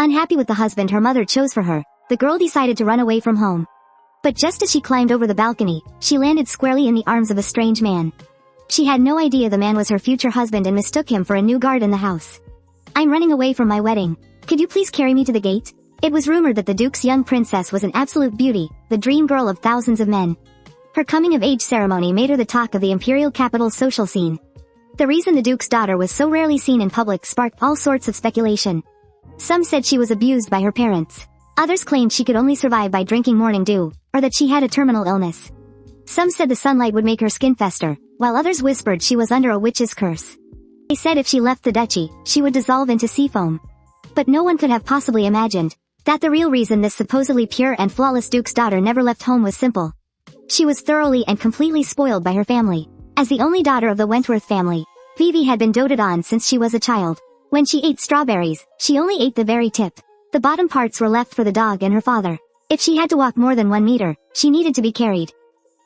Unhappy with the husband her mother chose for her, the girl decided to run away from home. But just as she climbed over the balcony, she landed squarely in the arms of a strange man. She had no idea the man was her future husband and mistook him for a new guard in the house. "I'm running away from my wedding. Could you please carry me to the gate?" It was rumored that the Duke's young princess was an absolute beauty, the dream girl of thousands of men. Her coming-of-age ceremony made her the talk of the imperial capital's social scene. The reason the Duke's daughter was so rarely seen in public sparked all sorts of speculation. Some said she was abused by her parents. Others claimed she could only survive by drinking morning dew, or that she had a terminal illness. Some said the sunlight would make her skin fester, while others whispered she was under a witch's curse. They said if she left the duchy, she would dissolve into sea foam. But no one could have possibly imagined that the real reason this supposedly pure and flawless Duke's daughter never left home was simple. She was thoroughly and completely spoiled by her family. As the only daughter of the Wentworth family, Vivi had been doted on since she was a child. When she ate strawberries, she only ate the very tip. The bottom parts were left for the dog and her father. If she had to walk more than 1 meter, she needed to be carried.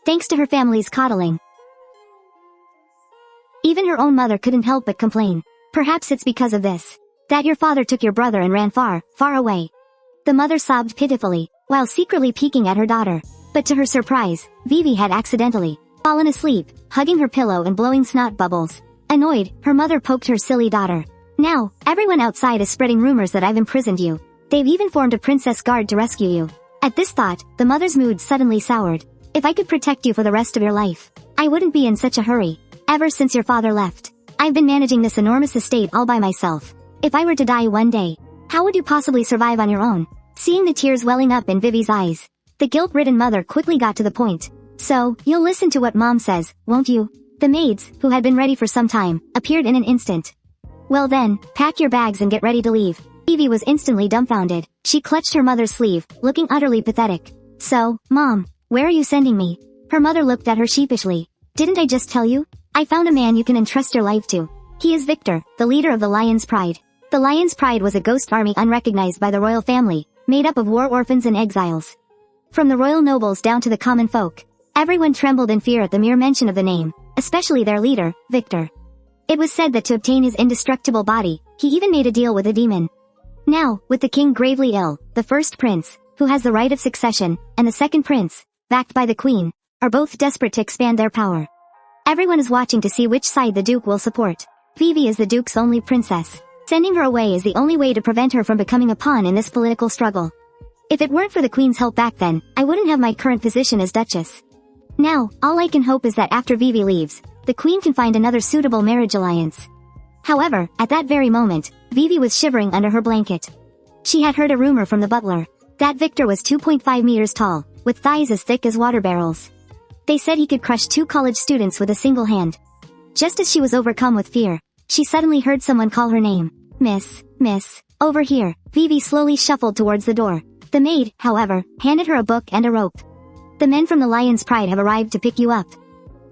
Thanks to her family's coddling, even her own mother couldn't help but complain. "Perhaps it's because of this that your father took your brother and ran far, far away." The mother sobbed pitifully, while secretly peeking at her daughter. But to her surprise, Vivi had accidentally fallen asleep, hugging her pillow and blowing snot bubbles. Annoyed, her mother poked her silly daughter. "Now, everyone outside is spreading rumors that I've imprisoned you. They've even formed a princess guard to rescue you." At this thought, the mother's mood suddenly soured. "If I could protect you for the rest of your life, I wouldn't be in such a hurry. Ever since your father left, I've been managing this enormous estate all by myself. If I were to die one day, how would you possibly survive on your own?" Seeing the tears welling up in Vivi's eyes, the guilt-ridden mother quickly got to the point. "So, you'll listen to what Mom says, won't you?" The maids, who had been ready for some time, appeared in an instant. "Well then, pack your bags and get ready to leave." Vivi was instantly dumbfounded. She clutched her mother's sleeve, looking utterly pathetic. "So, Mom, where are you sending me?" Her mother looked at her sheepishly. "Didn't I just tell you? I found a man you can entrust your life to. He is Victor, the leader of the Lion's Pride." The Lion's Pride was a ghost army unrecognized by the royal family, made up of war orphans and exiles. From the royal nobles down to the common folk, everyone trembled in fear at the mere mention of the name, especially their leader, Victor. It was said that to obtain his indestructible body, he even made a deal with a demon. Now, with the king gravely ill, the first prince, who has the right of succession, and the second prince, backed by the queen, are both desperate to expand their power. Everyone is watching to see which side the Duke will support. Vivi is the Duke's only princess. Sending her away is the only way to prevent her from becoming a pawn in this political struggle. If it weren't for the Queen's help back then, I wouldn't have my current position as Duchess. Now, all I can hope is that after Vivi leaves, the Queen can find another suitable marriage alliance. However, at that very moment, Vivi was shivering under her blanket. She had heard a rumor from the butler that Victor was 2.5 meters tall, with thighs as thick as water barrels. They said he could crush 2 college students with a single hand. Just as she was overcome with fear, she suddenly heard someone call her name. Miss, over here." Vivi slowly shuffled towards the door. The maid, however, handed her a book and a rope. "The men from the Lion's Pride have arrived to pick you up.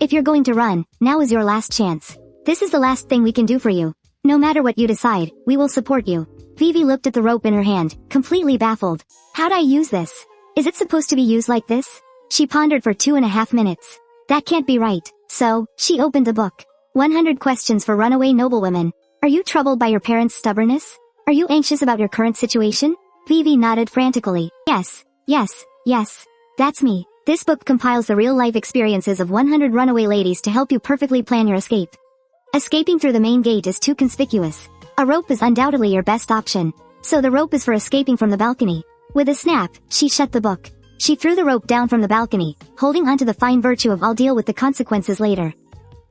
If you're going to run, now is your last chance. This is the last thing we can do for you. No matter what you decide, we will support you." Vivi looked at the rope in her hand, completely baffled. "How do I use this? Is it supposed to be used like this?" She pondered for 2.5 minutes. That can't be right. So, she opened the book. 100 questions for runaway noblewomen. Are you troubled by your parents' stubbornness? Are you anxious about your current situation? Vivi nodded frantically. Yes. That's me. This book compiles the real-life experiences of 100 runaway ladies to help you perfectly plan your escape. Escaping through the main gate is too conspicuous. A rope is undoubtedly your best option. So the rope is for escaping from the balcony. With a snap, she shut the book. She threw the rope down from the balcony, holding onto the fine virtue of "I'll deal with the consequences later."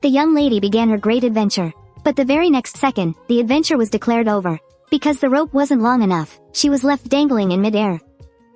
The young lady began her great adventure. But the very next second, the adventure was declared over. Because the rope wasn't long enough, she was left dangling in midair.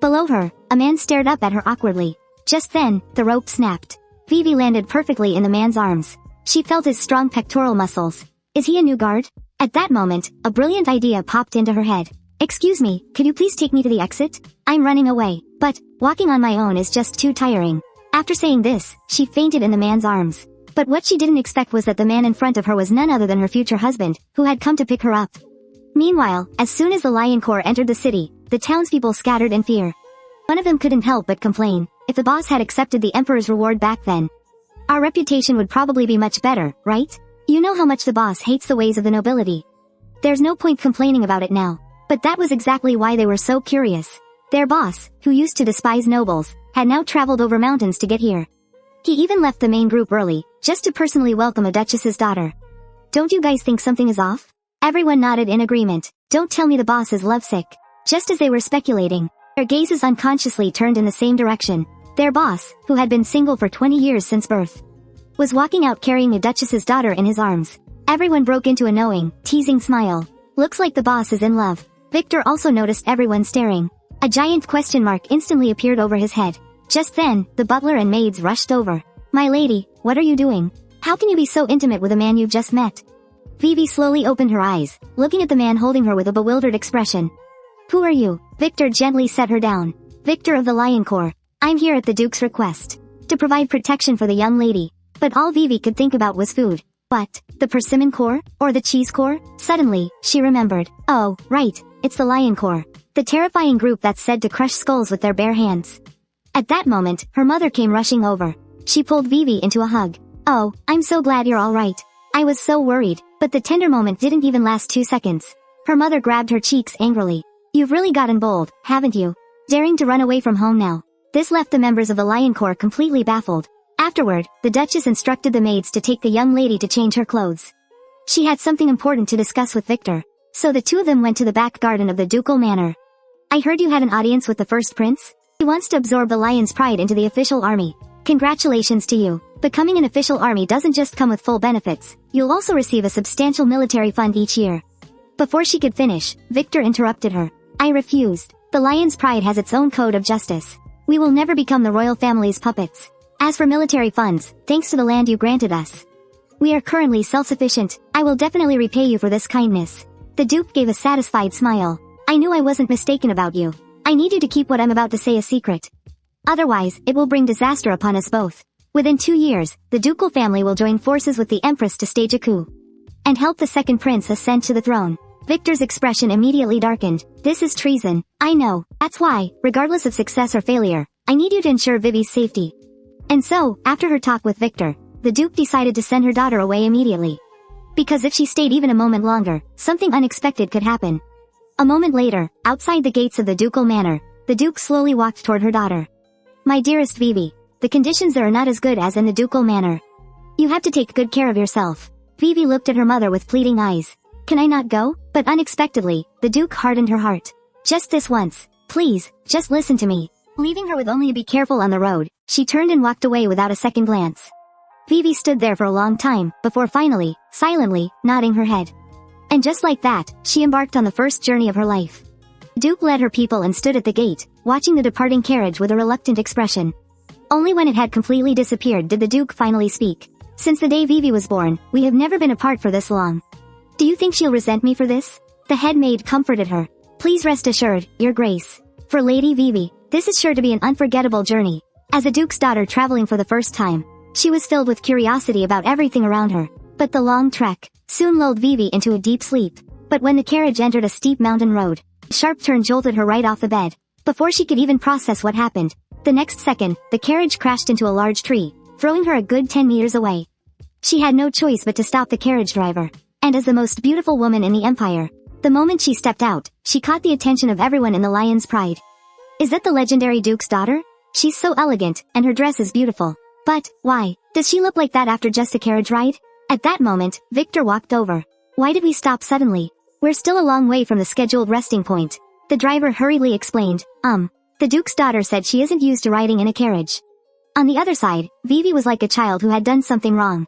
Below her, a man stared up at her awkwardly. Just then, the rope snapped. Vivi landed perfectly in the man's arms. She felt his strong pectoral muscles. Is he a new guard? At that moment, a brilliant idea popped into her head. "Excuse me, could you please take me to the exit? I'm running away. But, walking on my own is just too tiring." After saying this, she fainted in the man's arms. But what she didn't expect was that the man in front of her was none other than her future husband, who had come to pick her up. Meanwhile, as soon as the Lion Corps entered the city, the townspeople scattered in fear. One of them couldn't help but complain. If the boss had accepted the Emperor's reward back then, our reputation would probably be much better, right? You know how much the boss hates the ways of the nobility. There's no point complaining about it now. But that was exactly why they were so curious. Their boss, who used to despise nobles, had now traveled over mountains to get here. He even left the main group early, just to personally welcome a duchess's daughter. Don't you guys think something is off? Everyone nodded in agreement. Don't tell me the boss is lovesick. Just as they were speculating, their gazes unconsciously turned in the same direction. Their boss, who had been single for 20 years since birth, was walking out carrying a duchess's daughter in his arms. Everyone broke into a knowing, teasing smile. Looks like the boss is in love. Victor also noticed everyone staring. A giant question mark instantly appeared over his head. Just then, the butler and maids rushed over. My lady, what are you doing? How can you be so intimate with a man you've just met? Vivi slowly opened her eyes, looking at the man holding her with a bewildered expression. Who are you? Victor gently set her down. Victor of the Lion Corps. I'm here at the Duke's request. To provide protection for the young lady. But all Vivi could think about was food. What? The Persimmon Corps? Or the Cheese Corps? Suddenly, she remembered. Oh, right. It's the Lion Corps. The terrifying group that's said to crush skulls with their bare hands. At that moment, her mother came rushing over. She pulled Vivi into a hug. Oh, I'm so glad you're all right. I was so worried, but the tender moment didn't even last 2 seconds. Her mother grabbed her cheeks angrily. You've really gotten bold, haven't you? Daring to run away from home now. This left the members of the Lion Corps completely baffled. Afterward, the Duchess instructed the maids to take the young lady to change her clothes. She had something important to discuss with Victor, so the two of them went to the back garden of the ducal manor. I heard you had an audience with the first prince? He wants to absorb the lion's pride into the official army. Congratulations to you. Becoming an official army doesn't just come with full benefits, you'll also receive a substantial military fund each year. Before she could finish, Victor interrupted her. I refused. The lion's pride has its own code of justice. We will never become the royal family's puppets. As for military funds, thanks to the land you granted us, we are currently self-sufficient. I will definitely repay you for this kindness. The Duke gave a satisfied smile. I knew I wasn't mistaken about you. I need you to keep what I'm about to say a secret. Otherwise, it will bring disaster upon us both. Within 2 years, the ducal family will join forces with the Empress to stage a coup and help the second prince ascend to the throne. Victor's expression immediately darkened. This is treason. I know. That's why, regardless of success or failure, I need you to ensure Vivi's safety. And so, after her talk with Victor, the Duke decided to send her daughter away immediately. Because if she stayed even a moment longer, something unexpected could happen. A moment later, outside the gates of the ducal manor, the Duke slowly walked toward her daughter. My dearest Vivi, the conditions there are not as good as in the ducal manor. You have to take good care of yourself. Vivi looked at her mother with pleading eyes. Can I not go? But unexpectedly, the Duke hardened her heart. Just this once. Please, just listen to me. Leaving her with only a be careful on the road, she turned and walked away without a second glance. Vivi stood there for a long time, before finally, silently, nodding her head. And just like that, she embarked on the first journey of her life. Duke led her people and stood at the gate, watching the departing carriage with a reluctant expression. Only when it had completely disappeared did the Duke finally speak. Since the day Vivi was born, we have never been apart for this long. Do you think she'll resent me for this? The head maid comforted her. Please rest assured, Your Grace. For Lady Vivi, this is sure to be an unforgettable journey. As a Duke's daughter traveling for the first time, she was filled with curiosity about everything around her. But the long trek soon lulled Vivi into a deep sleep. But when the carriage entered a steep mountain road, a sharp turn jolted her right off the bed. Before she could even process what happened, the next second, the carriage crashed into a large tree, throwing her a good 10 meters away. She had no choice but to stop the carriage driver. And as the most beautiful woman in the empire, the moment she stepped out, she caught the attention of everyone in the Lion's Pride. Is that the legendary Duke's daughter? She's so elegant, and her dress is beautiful. But, why, does she look like that after just a carriage ride? At that moment, Victor walked over. Why did we stop suddenly? We're still a long way from the scheduled resting point. The driver hurriedly explained, The Duke's daughter said she isn't used to riding in a carriage. On the other side, Vivi was like a child who had done something wrong.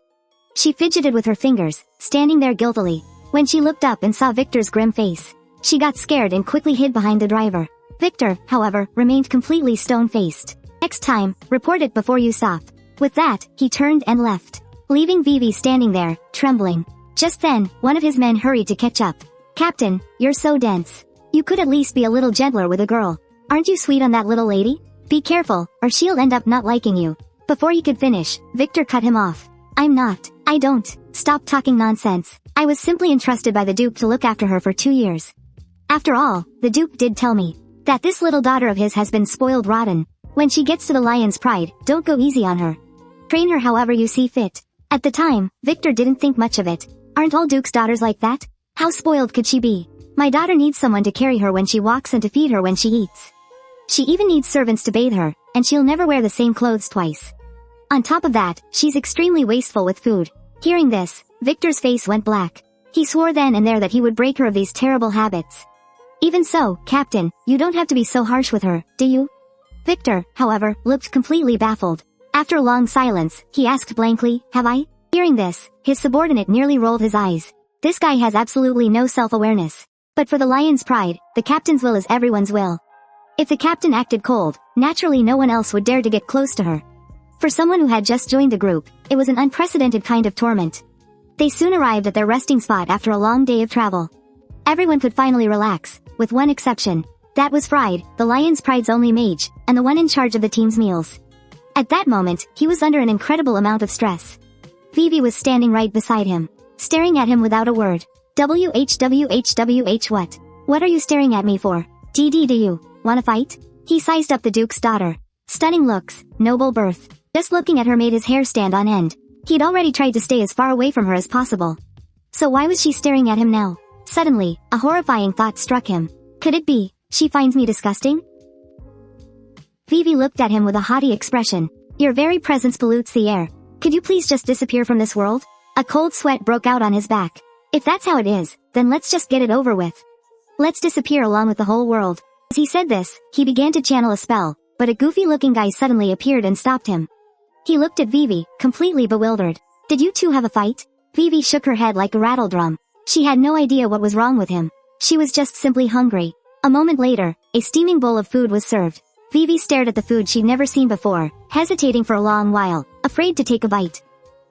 She fidgeted with her fingers, standing there guiltily. When she looked up and saw Victor's grim face, she got scared and quickly hid behind the driver. Victor, however, remained completely stone-faced. Next time, report it before you stop. With that, he turned and left, leaving Vivi standing there, trembling. Just then, one of his men hurried to catch up. Captain, you're so dense. You could at least be a little gentler with a girl. Aren't you sweet on that little lady? Be careful, or she'll end up not liking you. Before he could finish, Victor cut him off. I'm not. I don't. Stop talking nonsense. I was simply entrusted by the Duke to look after her for 2 years. After all, the Duke did tell me that this little daughter of his has been spoiled rotten. When she gets to the Lion's Pride, don't go easy on her. Train her however you see fit. At the time, Victor didn't think much of it. Aren't all Duke's daughters like that? How spoiled could she be? My daughter needs someone to carry her when she walks and to feed her when she eats. She even needs servants to bathe her, and she'll never wear the same clothes twice. On top of that, she's extremely wasteful with food. Hearing this, Victor's face went black. He swore then and there that he would break her of these terrible habits. Even so, Captain, you don't have to be so harsh with her, do you? Victor, however, looked completely baffled. After a long silence, he asked blankly, have I? Hearing this, his subordinate nearly rolled his eyes. This guy has absolutely no self-awareness. But for the lion's pride, the captain's will is everyone's will. If the captain acted cold, naturally no one else would dare to get close to her. For someone who had just joined the group, it was an unprecedented kind of torment. They soon arrived at their resting spot after a long day of travel. Everyone could finally relax, with one exception. That was Fried, the lion's pride's only mage, and the one in charge of the team's meals. At that moment, he was under an incredible amount of stress. Vivi was standing right beside him, staring at him without a word. WHWHWH what? What are you staring at me for? DD do you wanna fight? He sized up the Duke's daughter. Stunning looks, noble birth. Just looking at her made his hair stand on end. He'd already tried to stay as far away from her as possible. So why was she staring at him now? Suddenly, a horrifying thought struck him. Could it be, she finds me disgusting? Vivi looked at him with a haughty expression. Your very presence pollutes the air. Could you please just disappear from this world? A cold sweat broke out on his back. If that's how it is, then let's just get it over with. Let's disappear along with the whole world. As he said this, he began to channel a spell, but a goofy-looking guy suddenly appeared and stopped him. He looked at Vivi, completely bewildered. Did you two have a fight? Vivi shook her head like a rattle drum. She had no idea what was wrong with him. She was just simply hungry. A moment later, a steaming bowl of food was served. Vivi stared at the food she'd never seen before, hesitating for a long while, afraid to take a bite.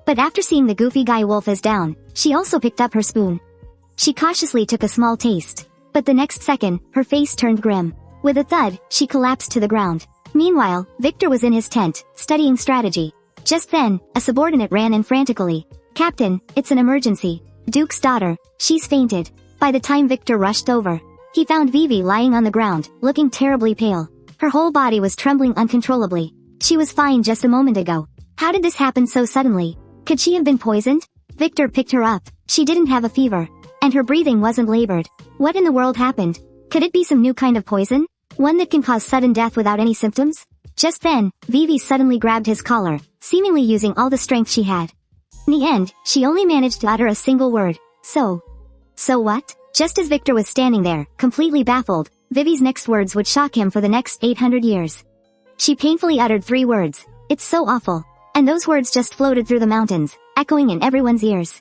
But after seeing the goofy guy wolf as down, she also picked up her spoon. She cautiously took a small taste. But the next second, her face turned grim. With a thud, she collapsed to the ground. Meanwhile, Victor was in his tent, studying strategy. Just then, a subordinate ran in frantically. Captain, it's an emergency. Duke's daughter, she's fainted. By the time Victor rushed over, he found Vivi lying on the ground, looking terribly pale. Her whole body was trembling uncontrollably. She was fine just a moment ago. How did this happen so suddenly? Could she have been poisoned? Victor picked her up. She didn't have a fever. And her breathing wasn't labored. What in the world happened? Could it be some new kind of poison? One that can cause sudden death without any symptoms? Just then, Vivi suddenly grabbed his collar, seemingly using all the strength she had. In the end, she only managed to utter a single word. So what? Just as Victor was standing there, completely baffled, Vivi's next words would shock him for the next 800 years. She painfully uttered 3 words. It's so awful. And those words just floated through the mountains, echoing in everyone's ears.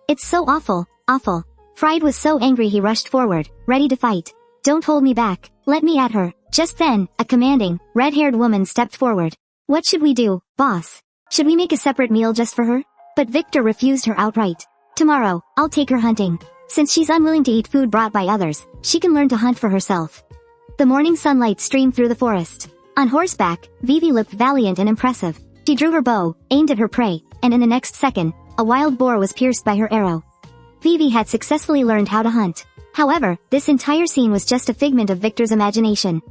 It's so awful, awful. Fried was so angry he rushed forward, ready to fight. Don't hold me back, let me at her. Just then, a commanding, red-haired woman stepped forward. What should we do, boss? Should we make a separate meal just for her? But Victor refused her outright. Tomorrow, I'll take her hunting. Since she's unwilling to eat food brought by others, she can learn to hunt for herself. The morning sunlight streamed through the forest. On horseback, Vivi looked valiant and impressive. She drew her bow, aimed at her prey, and in the next second, a wild boar was pierced by her arrow. Vivi had successfully learned how to hunt. However, this entire scene was just a figment of Victor's imagination.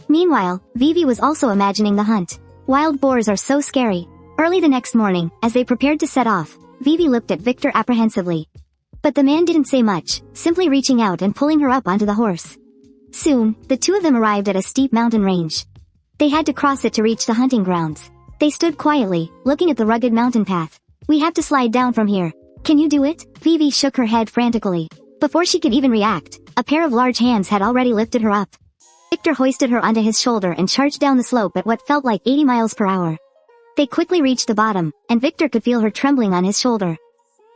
Meanwhile, Vivi was also imagining the hunt. Wild boars are so scary. Early the next morning, as they prepared to set off, Vivi looked at Victor apprehensively. But the man didn't say much, simply reaching out and pulling her up onto the horse. Soon, the two of them arrived at a steep mountain range. They had to cross it to reach the hunting grounds. They stood quietly, looking at the rugged mountain path. We have to slide down from here. Can you do it? Vivi shook her head frantically. Before she could even react, a pair of large hands had already lifted her up. Victor hoisted her onto his shoulder and charged down the slope at what felt like 80 miles per hour. They quickly reached the bottom, and Victor could feel her trembling on his shoulder.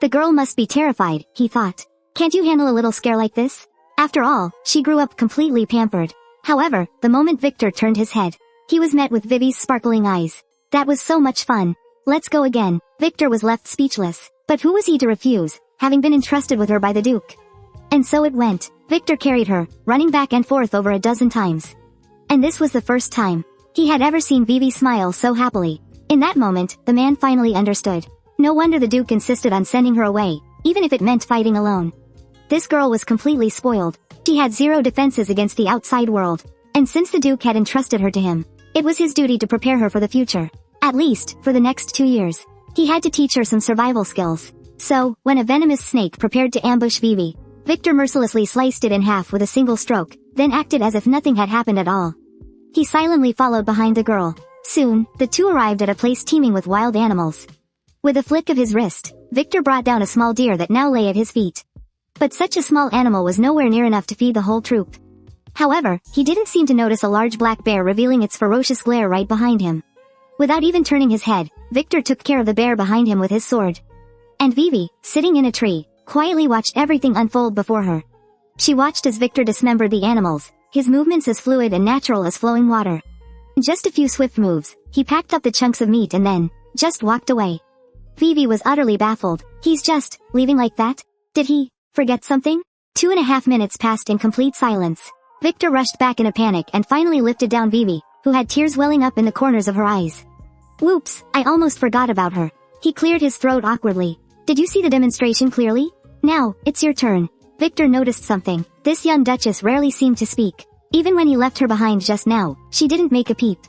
The girl must be terrified, he thought. Can't you handle a little scare like this? After all, she grew up completely pampered. However, the moment Victor turned his head, he was met with Vivi's sparkling eyes. That was so much fun. Let's go again. Victor was left speechless. But who was he to refuse, having been entrusted with her by the Duke? And so it went. Victor carried her, running back and forth over a dozen times. And this was the first time he had ever seen Vivi smile so happily. In that moment, the man finally understood. No wonder the Duke insisted on sending her away, even if it meant fighting alone. This girl was completely spoiled. She had 0 defenses against the outside world. And since the Duke had entrusted her to him, it was his duty to prepare her for the future. At least, for the next 2 years. He had to teach her some survival skills. So, when a venomous snake prepared to ambush Vivi, Victor mercilessly sliced it in half with a single stroke, then acted as if nothing had happened at all. He silently followed behind the girl. Soon, the two arrived at a place teeming with wild animals. With a flick of his wrist, Victor brought down a small deer that now lay at his feet. But such a small animal was nowhere near enough to feed the whole troop. However, he didn't seem to notice a large black bear revealing its ferocious glare right behind him. Without even turning his head, Victor took care of the bear behind him with his sword. And Vivi, sitting in a tree, quietly watched everything unfold before her. She watched as Victor dismembered the animals, his movements as fluid and natural as flowing water. In just a few swift moves, he packed up the chunks of meat and then, just walked away. Vivi was utterly baffled. He's just, leaving like that? Did he, forget something? 2.5 minutes passed in complete silence. Victor rushed back in a panic and finally lifted down Vivi, who had tears welling up in the corners of her eyes. Whoops, I almost forgot about her. He cleared his throat awkwardly. Did you see the demonstration clearly? Now, it's your turn. Victor noticed something. This young Duchess rarely seemed to speak. Even when he left her behind just now, she didn't make a peep.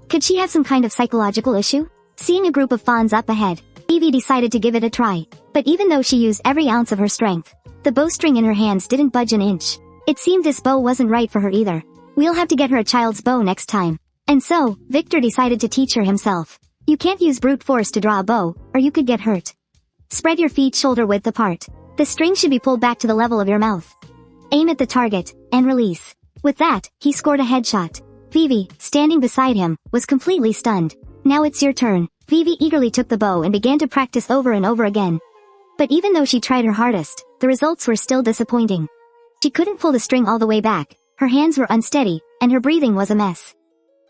Could she have some kind of psychological issue? Seeing a group of fawns up ahead, Vivi decided to give it a try. But even though she used every ounce of her strength, the bowstring in her hands didn't budge an inch. It seemed this bow wasn't right for her either. We'll have to get her a child's bow next time. And so, Victor decided to teach her himself. You can't use brute force to draw a bow, or you could get hurt. Spread your feet shoulder width apart. The string should be pulled back to the level of your mouth. Aim at the target, and release. With that, he scored a headshot. Vivi, standing beside him, was completely stunned. Now it's your turn. Vivi eagerly took the bow and began to practice over and over again. But even though she tried her hardest, the results were still disappointing. She couldn't pull the string all the way back, her hands were unsteady, and her breathing was a mess.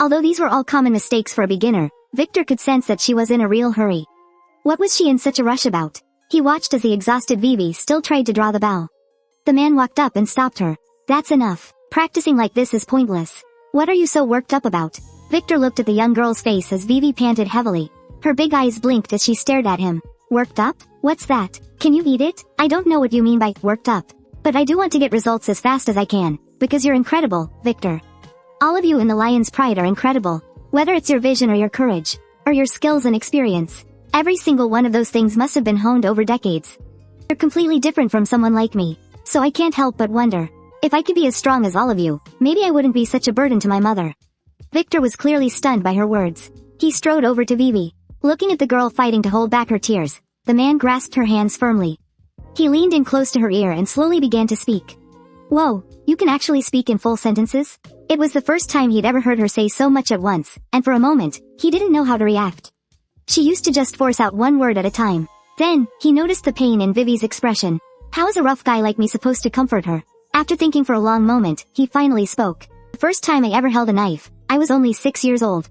Although these were all common mistakes for a beginner, Victor could sense that she was in a real hurry. What was she in such a rush about? He watched as the exhausted Vivi still tried to draw the bow. The man walked up and stopped her. That's enough. Practicing like this is pointless. What are you so worked up about? Victor looked at the young girl's face as Vivi panted heavily. Her big eyes blinked as she stared at him. Worked up? What's that? Can you eat it? I don't know what you mean by worked up. But I do want to get results as fast as I can, because you're incredible, Victor. All of you in the Lion's Pride are incredible. Whether it's your vision or your courage, or your skills and experience. Every single one of those things must have been honed over decades. You're completely different from someone like me, so I can't help but wonder. If I could be as strong as all of you, maybe I wouldn't be such a burden to my mother. Victor was clearly stunned by her words. He strode over to Vivi. Looking at the girl fighting to hold back her tears, the man grasped her hands firmly. He leaned in close to her ear and slowly began to speak. Whoa, you can actually speak in full sentences? It was the first time he'd ever heard her say so much at once, and for a moment, he didn't know how to react. She used to just force out one word at a time. Then, he noticed the pain in Vivi's expression. How is a rough guy like me supposed to comfort her? After thinking for a long moment, he finally spoke. The first time I ever held a knife, I was only 6 years old.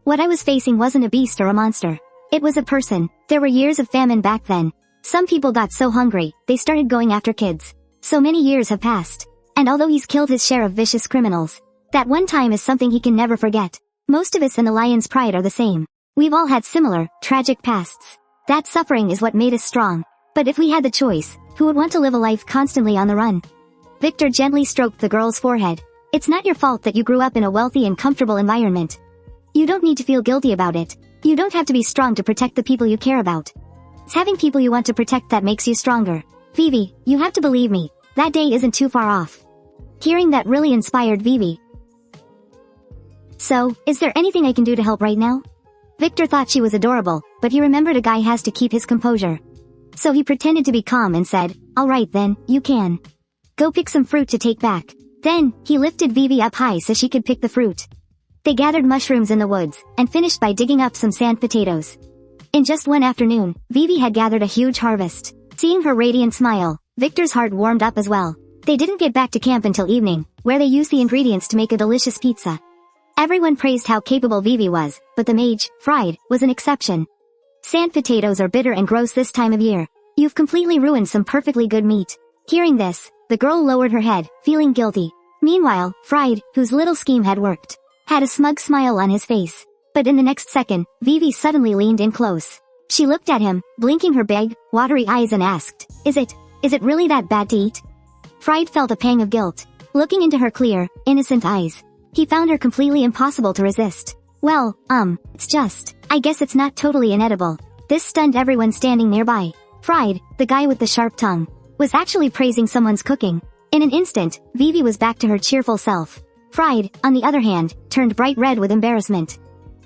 What I was facing wasn't a beast or a monster. It was a person. There were years of famine back then. Some people got so hungry, they started going after kids. So many years have passed. And although he's killed his share of vicious criminals, that one time is something he can never forget. Most of us in the Lion's Pride are the same. We've all had similar, tragic pasts. That suffering is what made us strong. But if we had the choice, who would want to live a life constantly on the run? Victor gently stroked the girl's forehead. It's not your fault that you grew up in a wealthy and comfortable environment. You don't need to feel guilty about it. You don't have to be strong to protect the people you care about. It's having people you want to protect that makes you stronger. Vivi, you have to believe me. That day isn't too far off. Hearing that really inspired Vivi. So, is there anything I can do to help right now? Victor thought she was adorable, but he remembered a guy has to keep his composure. So he pretended to be calm and said, alright then, you can. Go pick some fruit to take back. Then, he lifted Vivi up high so she could pick the fruit. They gathered mushrooms in the woods, and finished by digging up some sand potatoes. In just one afternoon, Vivi had gathered a huge harvest. Seeing her radiant smile, Victor's heart warmed up as well. They didn't get back to camp until evening, where they used the ingredients to make a delicious pizza. Everyone praised how capable Vivi was, but the mage, Fried, was an exception. Sand potatoes are bitter and gross this time of year. You've completely ruined some perfectly good meat. Hearing this, the girl lowered her head, feeling guilty. Meanwhile, Fried, whose little scheme had worked, had a smug smile on his face. But in the next second, Vivi suddenly leaned in close. She looked at him, blinking her big, watery eyes and asked, Is it really that bad to eat? Fried felt a pang of guilt. Looking into her clear, innocent eyes, he found her completely impossible to resist. Well, it's just, I guess it's not totally inedible. This stunned everyone standing nearby. Fried, the guy with the sharp tongue, was actually praising someone's cooking. In an instant, Vivi was back to her cheerful self. Fried, on the other hand, turned bright red with embarrassment.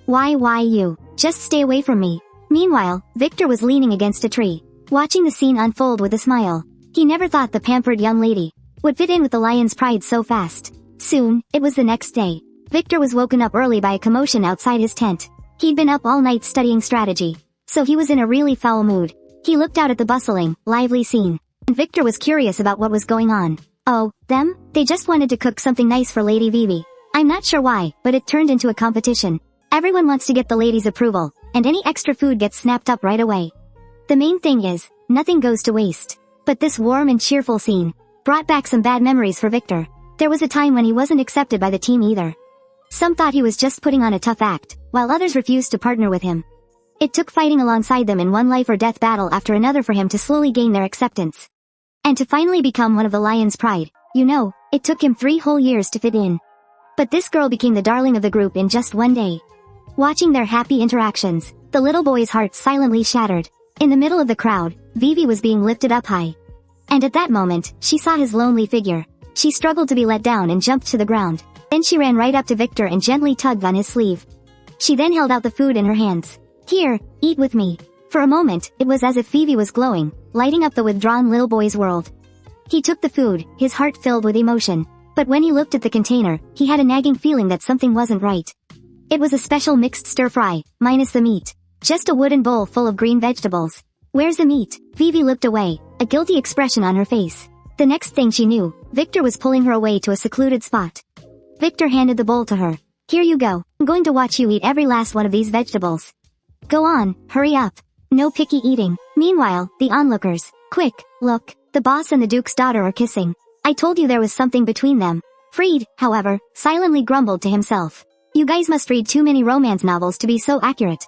Why you? Just stay away from me. Meanwhile, Victor was leaning against a tree, watching the scene unfold with a smile. He never thought the pampered young lady would fit in with the lion's pride so fast. Soon, it was the next day. Victor was woken up early by a commotion outside his tent. He'd been up all night studying strategy, so he was in a really foul mood. He looked out at the bustling, lively scene, and Victor was curious about what was going on. Oh, them? They just wanted to cook something nice for Lady Vivi. I'm not sure why, but it turned into a competition. Everyone wants to get the lady's approval, and any extra food gets snapped up right away. The main thing is, nothing goes to waste. But this warm and cheerful scene brought back some bad memories for Victor. There was a time when he wasn't accepted by the team either. Some thought he was just putting on a tough act, while others refused to partner with him. It took fighting alongside them in one life or death battle after another for him to slowly gain their acceptance. And to finally become one of the lion's pride. You know, it took him 3 whole years to fit in. But this girl became the darling of the group in just one day. Watching their happy interactions, the little boy's heart silently shattered. In the middle of the crowd, Vivi was being lifted up high. And at that moment, she saw his lonely figure. She struggled to be let down and jumped to the ground. Then she ran right up to Victor and gently tugged on his sleeve. She then held out the food in her hands. Here, eat with me. For a moment, it was as if Vivi was glowing, lighting up the withdrawn little boy's world. He took the food, his heart filled with emotion. But when he looked at the container, he had a nagging feeling that something wasn't right. It was a special mixed stir-fry, minus the meat. Just a wooden bowl full of green vegetables. Where's the meat? Vivi looked away, a guilty expression on her face. The next thing she knew, Victor was pulling her away to a secluded spot. Victor handed the bowl to her. Here you go. I'm going to watch you eat every last one of these vegetables. Go on, hurry up. No picky eating. Meanwhile, the onlookers. Quick, look. The boss and the Duke's daughter are kissing. I told you there was something between them. Fried, however, silently grumbled to himself. You guys must read too many romance novels to be so accurate.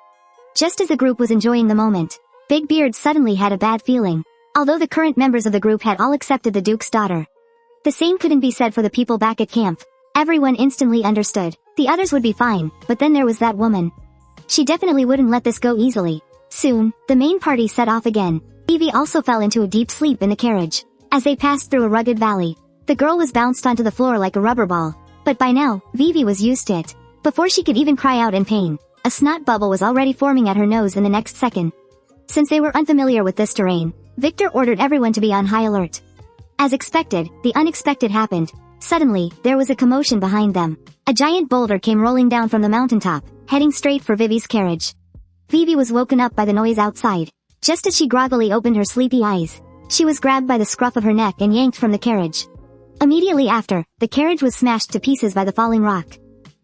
Just as the group was enjoying the moment, Big Beard suddenly had a bad feeling. Although the current members of the group had all accepted the Duke's daughter, the same couldn't be said for the people back at camp. Everyone instantly understood. The others would be fine, but then there was that woman. She definitely wouldn't let this go easily. Soon, the main party set off again. Vivi also fell into a deep sleep in the carriage. As they passed through a rugged valley, the girl was bounced onto the floor like a rubber ball. But by now, Vivi was used to it. Before she could even cry out in pain, a snot bubble was already forming at her nose in the next second. Since they were unfamiliar with this terrain, Victor ordered everyone to be on high alert. As expected, the unexpected happened. Suddenly, there was a commotion behind them. A giant boulder came rolling down from the mountaintop, heading straight for Vivi's carriage. Vivi was woken up by the noise outside. Just as she groggily opened her sleepy eyes, she was grabbed by the scruff of her neck and yanked from the carriage. Immediately after, the carriage was smashed to pieces by the falling rock.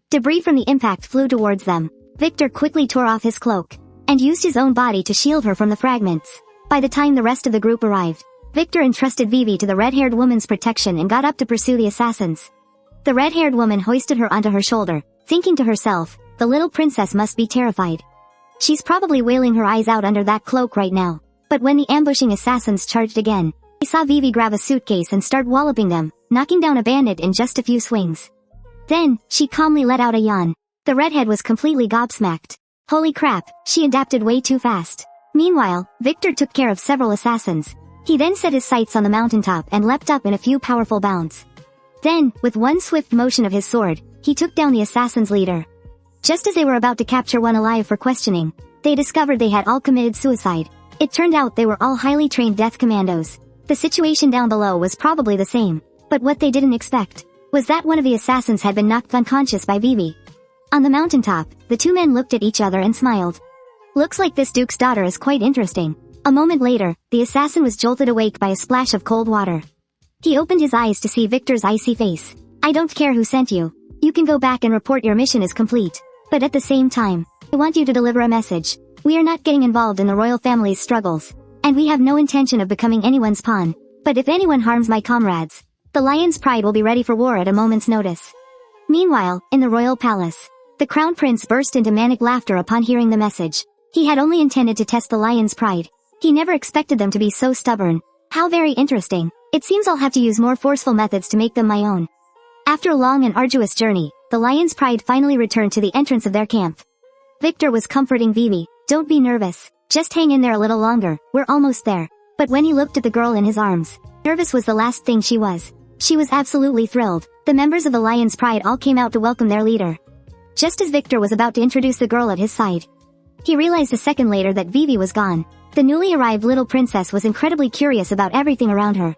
Debris from the impact flew towards them. Victor quickly tore off his cloak and used his own body to shield her from the fragments. By the time the rest of the group arrived, Victor entrusted Vivi to the red-haired woman's protection and got up to pursue the assassins. The red-haired woman hoisted her onto her shoulder, thinking to herself, the little princess must be terrified. She's probably wailing her eyes out under that cloak right now. But when the ambushing assassins charged again, they saw Vivi grab a suitcase and start walloping them, knocking down a bandit in just a few swings. Then, she calmly let out a yawn. The redhead was completely gobsmacked. Holy crap, she adapted way too fast. Meanwhile, Victor took care of several assassins. He then set his sights on the mountaintop and leapt up in a few powerful bounds. Then, with one swift motion of his sword, he took down the assassin's leader. Just as they were about to capture one alive for questioning, they discovered they had all committed suicide. It turned out they were all highly trained death commandos. The situation down below was probably the same, but what they didn't expect was that one of the assassins had been knocked unconscious by Vivi. On the mountaintop, the two men looked at each other and smiled. Looks like this Duke's daughter is quite interesting. A moment later, the assassin was jolted awake by a splash of cold water. He opened his eyes to see Victor's icy face. I don't care who sent you. You can go back and report your mission is complete. But at the same time, I want you to deliver a message. We are not getting involved in the royal family's struggles. And we have no intention of becoming anyone's pawn. But if anyone harms my comrades, the lion's pride will be ready for war at a moment's notice. Meanwhile, in the royal palace, the crown prince burst into manic laughter upon hearing the message. He had only intended to test the lion's pride. He never expected them to be so stubborn. How very interesting. It seems I'll have to use more forceful methods to make them my own. After a long and arduous journey, the lion's pride finally returned to the entrance of their camp. Victor was comforting Vivi. Don't be nervous. Just hang in there a little longer. We're almost there. But when he looked at the girl in his arms, nervous was the last thing she was. She was absolutely thrilled. The members of the Lion's Pride all came out to welcome their leader. Just as Victor was about to introduce the girl at his side, he realized a second later that Vivi was gone. The newly arrived little princess was incredibly curious about everything around her.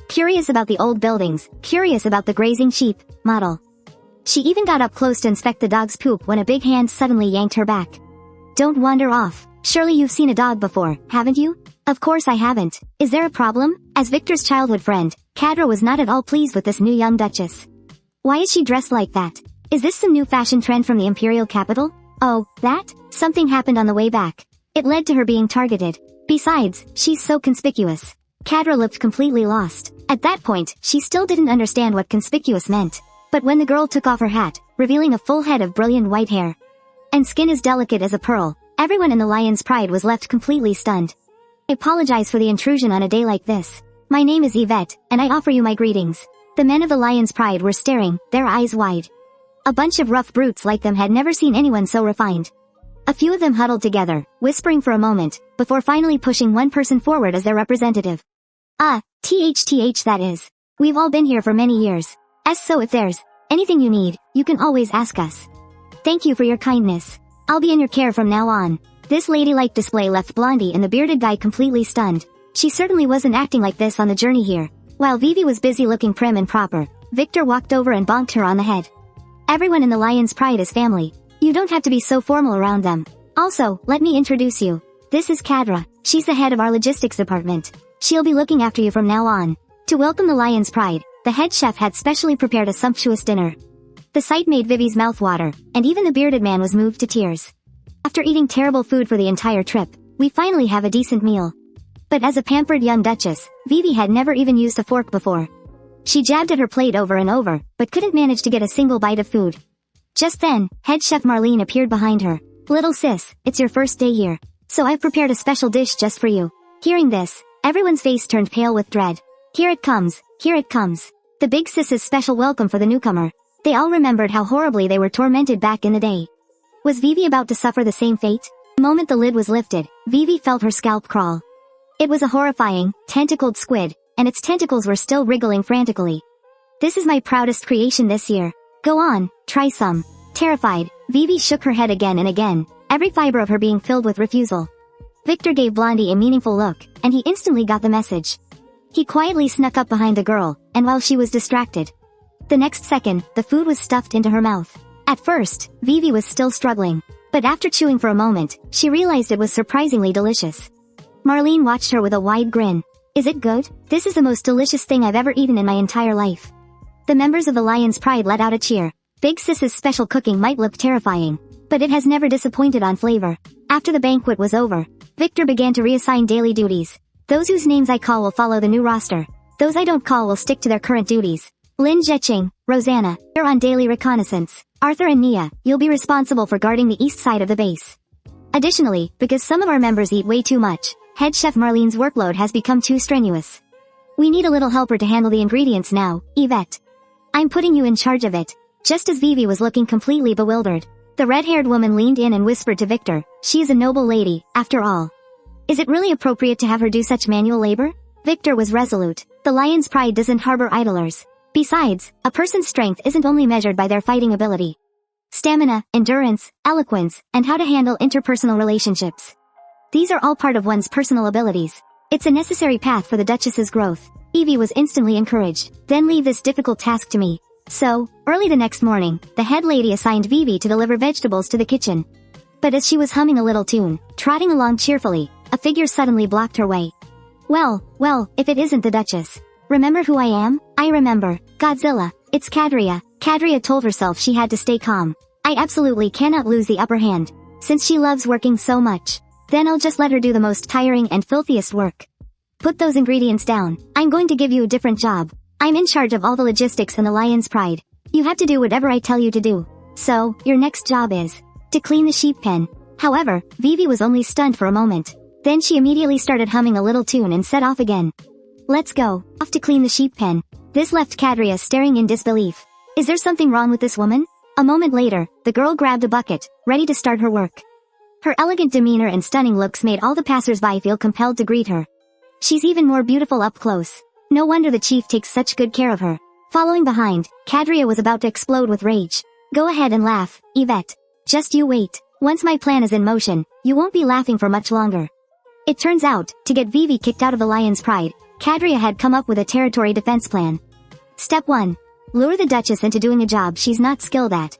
Curious about the old buildings, curious about the grazing sheep, model. She even got up close to inspect the dog's poop when a big hand suddenly yanked her back. Don't wander off. Surely you've seen a dog before, haven't you? Of course I haven't. Is there a problem? As Victor's childhood friend, Kadra was not at all pleased with this new young duchess. Why is she dressed like that? Is this some new fashion trend from the imperial capital? Oh, that? Something happened on the way back. It led to her being targeted. Besides, she's so conspicuous. Kadra looked completely lost. At that point, she still didn't understand what conspicuous meant. But when the girl took off her hat, revealing a full head of brilliant white hair, and skin as delicate as a pearl, everyone in the Lion's Pride was left completely stunned. I apologize for the intrusion on a day like this. My name is Yvette, and I offer you my greetings. The men of the Lion's Pride were staring, their eyes wide. A bunch of rough brutes like them had never seen anyone so refined. A few of them huddled together, whispering for a moment, before finally pushing one person forward as their representative. THTH that is. We've all been here for many years. So if there's anything you need, you can always ask us. Thank you for your kindness. I'll be in your care from now on. This ladylike display left Blondie and the bearded guy completely stunned. She certainly wasn't acting like this on the journey here. While Vivi was busy looking prim and proper, Victor walked over and bonked her on the head. Everyone in the Lion's Pride is family. You don't have to be so formal around them. Also, let me introduce you. This is Kadra. She's the head of our logistics department. She'll be looking after you from now on. To welcome the Lion's Pride, the head chef had specially prepared a sumptuous dinner. The sight made Vivi's mouth water, and even the bearded man was moved to tears. After eating terrible food for the entire trip, we finally have a decent meal. But as a pampered young duchess, Vivi had never even used a fork before. She jabbed at her plate over and over, but couldn't manage to get a single bite of food. Just then, head chef Marlene appeared behind her. Little sis, it's your first day here, so I've prepared a special dish just for you. Hearing this, everyone's face turned pale with dread. Here it comes, here it comes. The big sis's special welcome for the newcomer. They all remembered how horribly they were tormented back in the day. Was Vivi about to suffer the same fate? The moment the lid was lifted, Vivi felt her scalp crawl. It was a horrifying, tentacled squid, and its tentacles were still wriggling frantically. This is my proudest creation this year. Go on, try some. Terrified, Vivi shook her head again and again, every fiber of her being filled with refusal. Victor gave Blondie a meaningful look, and he instantly got the message. He quietly snuck up behind the girl, and while she was distracted, the next second, the food was stuffed into her mouth. At first, Vivi was still struggling, but after chewing for a moment, she realized it was surprisingly delicious. Marlene watched her with a wide grin. Is it good? This is the most delicious thing I've ever eaten in my entire life. The members of the Lion's Pride let out a cheer. Big Sis's special cooking might look terrifying, but it has never disappointed on flavor. After the banquet was over, Victor began to reassign daily duties. Those whose names I call will follow the new roster. Those I don't call will stick to their current duties. Lin Zheqing, Rosanna, you're on daily reconnaissance. Arthur and Nia, you'll be responsible for guarding the east side of the base. Additionally, because some of our members eat way too much, head chef Marlene's workload has become too strenuous. We need a little helper to handle the ingredients now, Yvette. I'm putting you in charge of it. Just as Vivi was looking completely bewildered, the red-haired woman leaned in and whispered to Victor, she is a noble lady, after all. Is it really appropriate to have her do such manual labor? Victor was resolute. The Lion's Pride doesn't harbor idlers. Besides, a person's strength isn't only measured by their fighting ability. Stamina, endurance, eloquence, and how to handle interpersonal relationships. These are all part of one's personal abilities. It's a necessary path for the Duchess's growth. Evie was instantly encouraged. Then leave this difficult task to me. So, early the next morning, the head lady assigned Vivi to deliver vegetables to the kitchen. But as she was humming a little tune, trotting along cheerfully, a figure suddenly blocked her way. Well, if it isn't the Duchess. Remember who I am? I remember. Godzilla. It's Kadria. Kadria told herself she had to stay calm. I absolutely cannot lose the upper hand. Since she loves working so much, then I'll just let her do the most tiring and filthiest work. Put those ingredients down. I'm going to give you a different job. I'm in charge of all the logistics in the Lion's Pride. You have to do whatever I tell you to do. So, your next job is to clean the sheep pen. However, Vivi was only stunned for a moment. Then she immediately started humming a little tune and set off again. Let's go. Off to clean the sheep pen. This left Kadria staring in disbelief. Is there something wrong with this woman? A moment later, the girl grabbed a bucket, ready to start her work. Her elegant demeanor and stunning looks made all the passers-by feel compelled to greet her. She's even more beautiful up close. No wonder the chief takes such good care of her. Following behind, Kadria was about to explode with rage. Go ahead and laugh, Yvette. Just you wait. Once my plan is in motion, you won't be laughing for much longer. It turns out, to get Vivi kicked out of the Lion's Pride, Kadria had come up with a territory defense plan. Step 1. Lure the Duchess into doing a job she's not skilled at.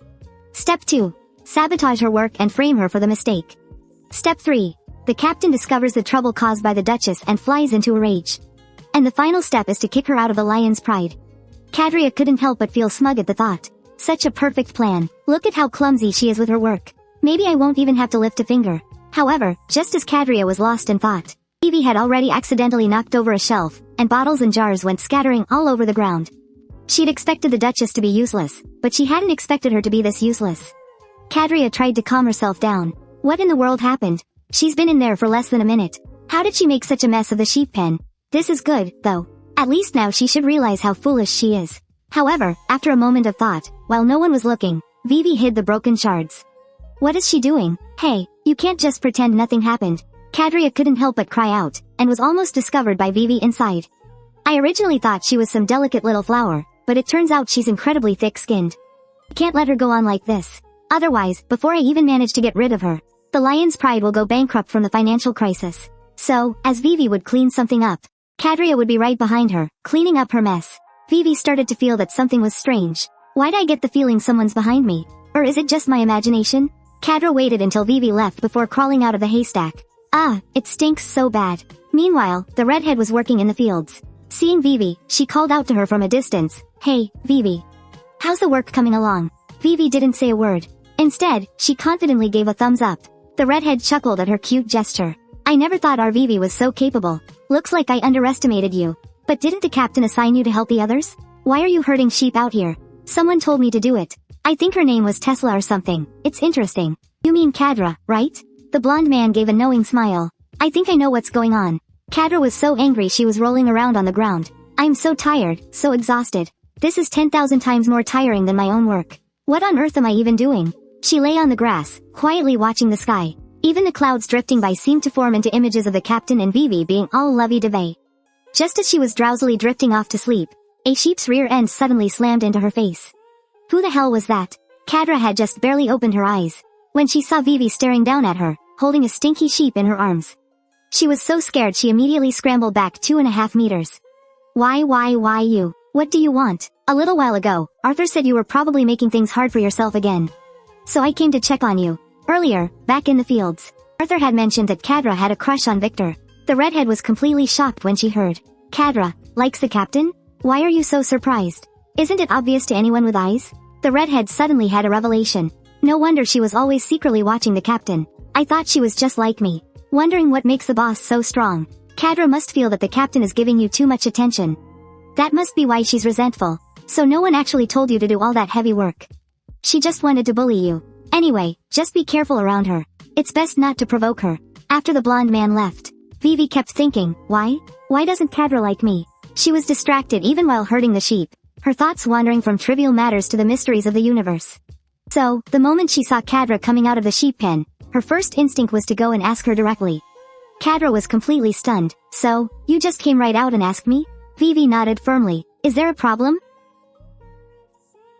Step 2. Sabotage her work and frame her for the mistake. Step 3. The captain discovers the trouble caused by the Duchess and flies into a rage. And the final step is to kick her out of the Lion's Pride. Kadria couldn't help but feel smug at the thought. Such a perfect plan. Look at how clumsy she is with her work. Maybe I won't even have to lift a finger. However, just as Kadria was lost in thought, Vivi had already accidentally knocked over a shelf, and bottles and jars went scattering all over the ground. She'd expected the Duchess to be useless, but she hadn't expected her to be this useless. Kadria tried to calm herself down. What in the world happened? She's been in there for less than a minute. How did she make such a mess of the sheep pen? This is good, though. At least now she should realize how foolish she is. However, after a moment of thought, while no one was looking, Vivi hid the broken shards. What is she doing? Hey, you can't just pretend nothing happened. Kadria couldn't help but cry out, and was almost discovered by Vivi inside. I originally thought she was some delicate little flower, but it turns out she's incredibly thick-skinned. Can't let her go on like this. Otherwise, before I even manage to get rid of her, the Lion's Pride will go bankrupt from the financial crisis. So, as Vivi would clean something up, Kadria would be right behind her, cleaning up her mess. Vivi started to feel that something was strange. Why'd I get the feeling someone's behind me? Or is it just my imagination? Kadria waited until Vivi left before crawling out of the haystack. Ah, it stinks so bad. Meanwhile, the redhead was working in the fields. Seeing Vivi, she called out to her from a distance. Hey, Vivi. How's the work coming along? Vivi didn't say a word. Instead, she confidently gave a thumbs up. The redhead chuckled at her cute gesture. I never thought our Vivi was so capable. Looks like I underestimated you. But didn't the captain assign you to help the others? Why are you herding sheep out here? Someone told me to do it. I think her name was Tesla or something. It's interesting. You mean Kadra, right? The blonde man gave a knowing smile. I think I know what's going on. Kadra was so angry she was rolling around on the ground. I'm so tired, so exhausted. This is 10,000 times more tiring than my own work. What on earth am I even doing? She lay on the grass, quietly watching the sky. Even the clouds drifting by seemed to form into images of the captain and Vivi being all lovey-dovey. Just as she was drowsily drifting off to sleep, a sheep's rear end suddenly slammed into her face. Who the hell was that? Kadra had just barely opened her eyes when she saw Vivi staring down at her, holding a stinky sheep in her arms. She was so scared she immediately scrambled back 2.5 meters. Why you? What do you want? A little while ago, Arthur said you were probably making things hard for yourself again. So I came to check on you. Earlier, back in the fields, Arthur had mentioned that Kadra had a crush on Victor. The redhead was completely shocked when she heard. Kadra, likes the captain? Why are you so surprised? Isn't it obvious to anyone with eyes? The redhead suddenly had a revelation. No wonder she was always secretly watching the captain. I thought she was just like me. Wondering what makes the boss so strong. Kadra must feel that the captain is giving you too much attention. That must be why she's resentful. So no one actually told you to do all that heavy work. She just wanted to bully you. Anyway, just be careful around her. It's best not to provoke her. After the blonde man left, Vivi kept thinking, why? Why doesn't Kadra like me? She was distracted even while herding the sheep, her thoughts wandering from trivial matters to the mysteries of the universe. So, the moment she saw Kadra coming out of the sheep pen, her first instinct was to go and ask her directly. Kadra was completely stunned. So, you just came right out and asked me? Vivi nodded firmly. Is there a problem?